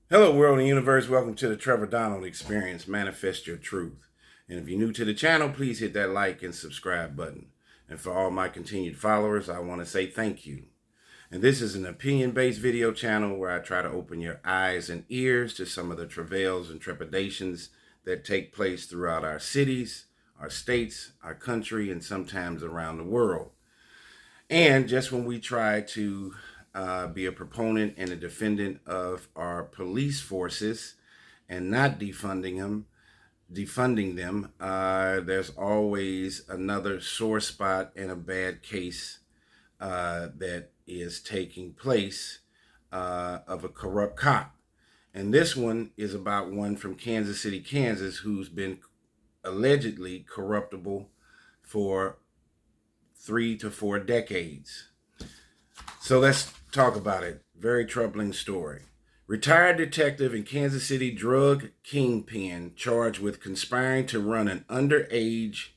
Hello, world and universe. Welcome to the Trevor Donald Experience. Manifest your truth. And if you're new to the channel, please hit that like and subscribe button. And for all my continued followers, I want to say thank you. And this is an opinion-based video channel where I try to open your eyes and ears to some of the travails and trepidations that take place throughout our cities, our states, our country, and sometimes around the world. And just when we try to be a proponent and a defendant of our police forces and not defunding them, there's always another sore spot and a bad case that is taking place of a corrupt cop. And this one is about one from Kansas City, Kansas, who's been allegedly corruptible for 3 to 4 decades. So let's talk about it. Very troubling story. Retired detective in Kansas City drug kingpin charged with conspiring to run an underage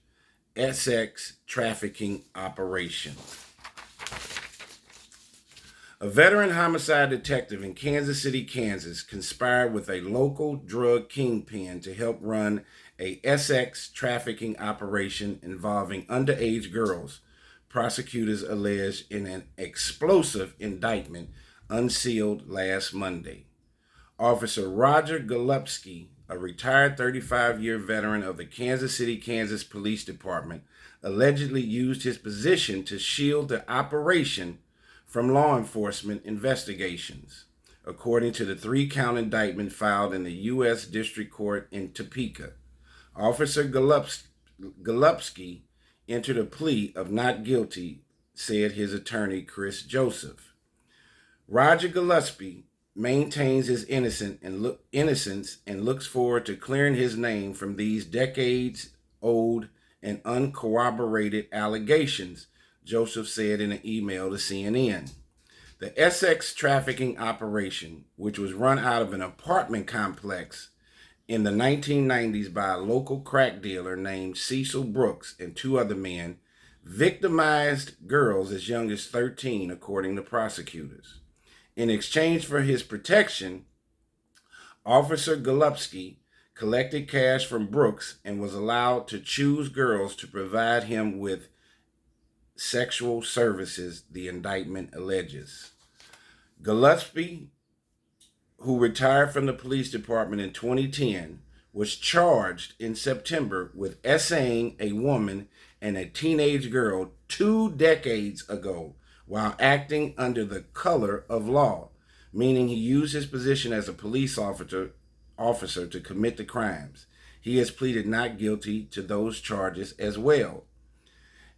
sex trafficking operation. A veteran homicide detective in Kansas City, Kansas, conspired with a local drug kingpin to help run a sex trafficking operation involving underage girls, prosecutors alleged in an explosive indictment unsealed last Monday. Officer Roger Golupski, a retired 35-year veteran of the Kansas City, Kansas Police Department, allegedly used his position to shield the operation from law enforcement investigations, according to the 3-count indictment filed in the U.S. District Court in Topeka. Officer Golupski entered a plea of not guilty, said his attorney, Chris Joseph. Roger Golupski maintains his innocence and looks forward to clearing his name from these decades-old and uncorroborated allegations, Joseph said in an email to CNN. The sex trafficking operation, which was run out of an apartment complex in the 1990s by a local crack dealer named Cecil Brooks and 2 other men, victimized girls as young as 13, according to prosecutors. In exchange for his protection, Officer Golupski collected cash from Brooks and was allowed to choose girls to provide him with sexual services, the indictment alleges. Golupski, who retired from the police department in 2010, was charged in September with essaying a woman and a teenage girl 2 decades ago while acting under the color of law, meaning he used his position as a police officer to commit the crimes. He has pleaded not guilty to those charges as well.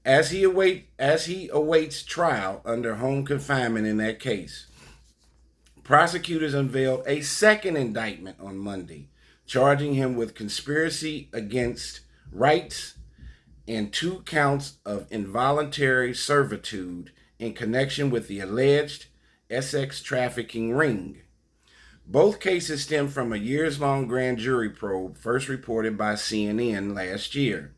As he awaits trial under home confinement in that case, prosecutors unveiled a second indictment on Monday, charging him with conspiracy against rights and 2 counts of involuntary servitude in connection with the alleged sex trafficking ring. Both cases stem from a years-long grand jury probe first reported by CNN last year.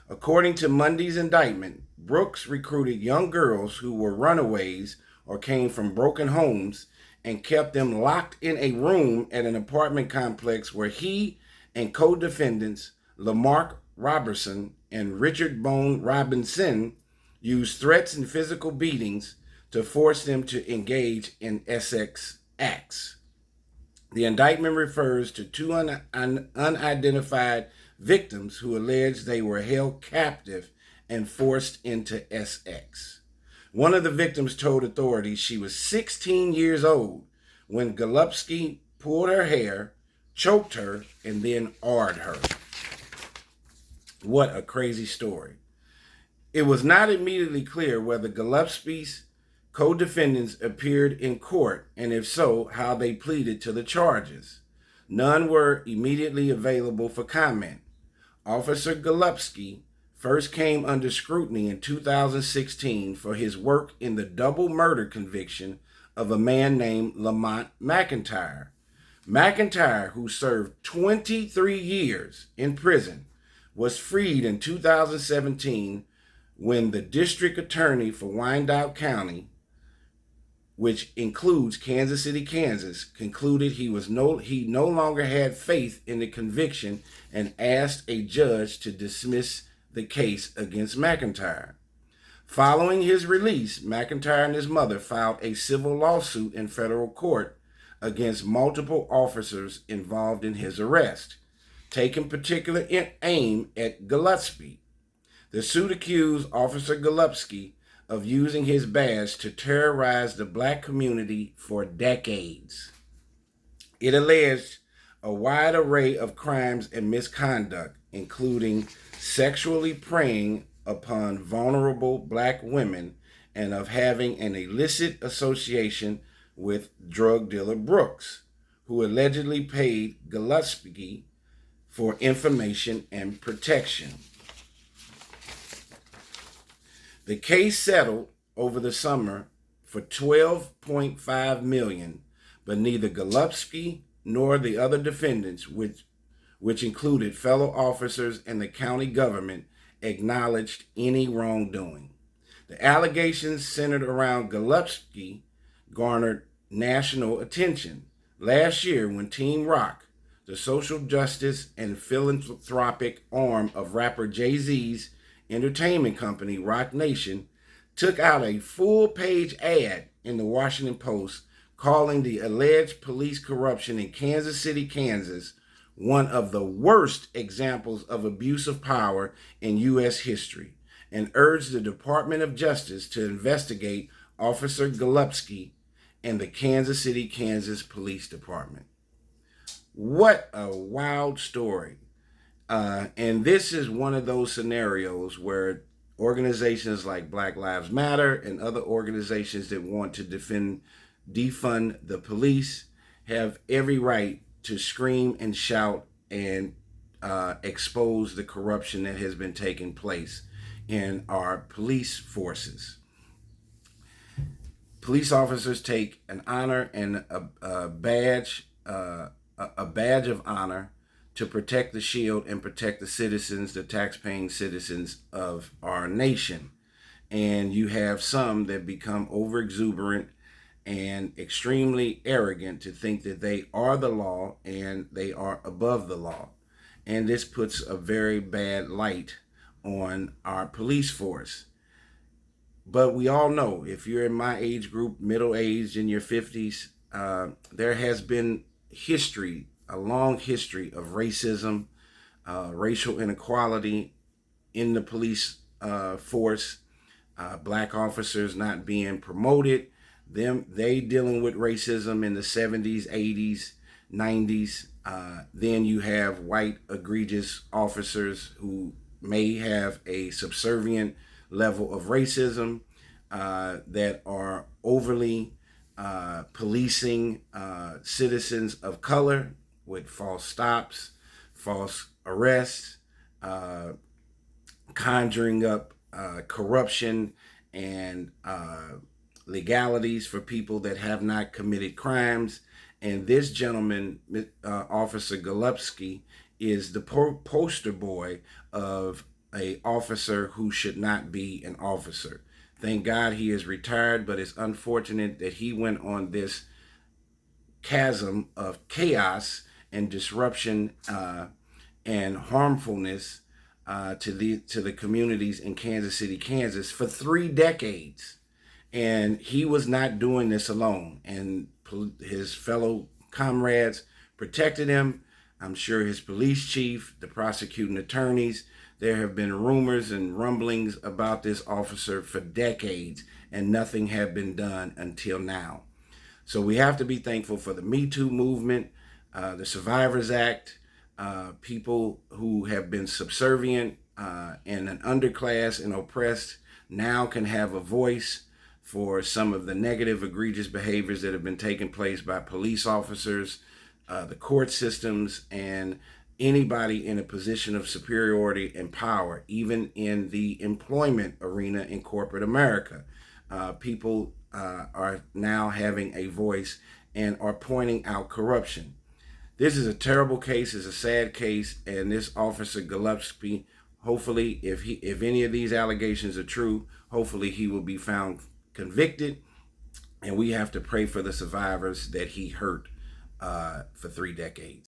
According to Monday's indictment, Brooks recruited young girls who were runaways or came from broken homes and kept them locked in a room at an apartment complex where he and co-defendants Lamarck Robertson and Richard Bone Robinson used threats and physical beatings to force them to engage in sex acts. The indictment refers to 2 unidentified victims who alleged they were held captive and forced into sex. One of the victims told authorities she was 16 years old when Golupski pulled her hair, choked her, and then AR'd her. What a crazy story. It was not immediately clear whether Golupski's co-defendants appeared in court, and if so, how they pleaded to the charges. None were immediately available for comment. Officer Golupski first came under scrutiny in 2016 for his work in the double murder conviction of a man named Lamont McIntyre. McIntyre, who served 23 years in prison, was freed in 2017 when the district attorney for Wyandotte County which includes Kansas City, Kansas, concluded he no longer had faith in the conviction and asked a judge to dismiss the case against McIntyre. Following his release, McIntyre and his mother filed a civil lawsuit in federal court against multiple officers involved in his arrest, taking particular aim at Golupski. The suit accused Officer Golupski of using his badge to terrorize the black community for decades. It alleged a wide array of crimes and misconduct, including sexually preying upon vulnerable black women and of having an illicit association with drug dealer Brooks, who allegedly paid Golupski for information and protection. The case settled over the summer for $12.5 million, but neither Golupski nor the other defendants, which included fellow officers and the county government, acknowledged any wrongdoing. The allegations centered around Golupski garnered national attention. Last year, when Team Rock, the social justice and philanthropic arm of rapper Jay-Z's entertainment company, Roc Nation, took out a full-page ad in the Washington Post calling the alleged police corruption in Kansas City, Kansas, one of the worst examples of abuse of power in U.S. history, and urged the Department of Justice to investigate Officer Golupski and the Kansas City, Kansas Police Department. What a wild story. And this is one of those scenarios where organizations like Black Lives Matter and other organizations that want to defund the police have every right to scream and shout and expose the corruption that has been taking place in our police forces. Police officers take an honor and a badge of honor to protect the shield and protect the citizens, the tax-paying citizens of our nation. And you have some that become over-exuberant and extremely arrogant to think that they are the law and they are above the law. And this puts a very bad light on our police force. But we all know, if you're in my age group, middle-aged, in your 50s, there has been history, a long history of racism, racial inequality in the police force, black officers not being promoted, they dealing with racism in the 70s, 80s, 90s. Then you have white egregious officers who may have a subservient level of racism that are overly policing citizens of color with false stops, false arrests, conjuring up corruption and legalities for people that have not committed crimes. And this gentleman, Officer Golupski, is the poster boy of an officer who should not be an officer. Thank God he is retired, but it's unfortunate that he went on this chasm of chaos and disruption and harmfulness to the communities in Kansas City, Kansas for 3 decades. And he was not doing this alone. And his fellow comrades protected him. I'm sure his police chief, the prosecuting attorneys. There have been rumors and rumblings about this officer for decades, and nothing had been done until now. So we have to be thankful for the Me Too movement, the Survivors Act, people who have been subservient and an underclass and oppressed now can have a voice for some of the negative, egregious behaviors that have been taking place by police officers, the court systems, and anybody in a position of superiority and power, even in the employment arena in corporate America. People are now having a voice and are pointing out corruption. This is a terrible case, it's a sad case, and this Officer Golupski, hopefully, if any of these allegations are true, hopefully he will be found convicted And we have to pray for the survivors that he hurt for 3 decades.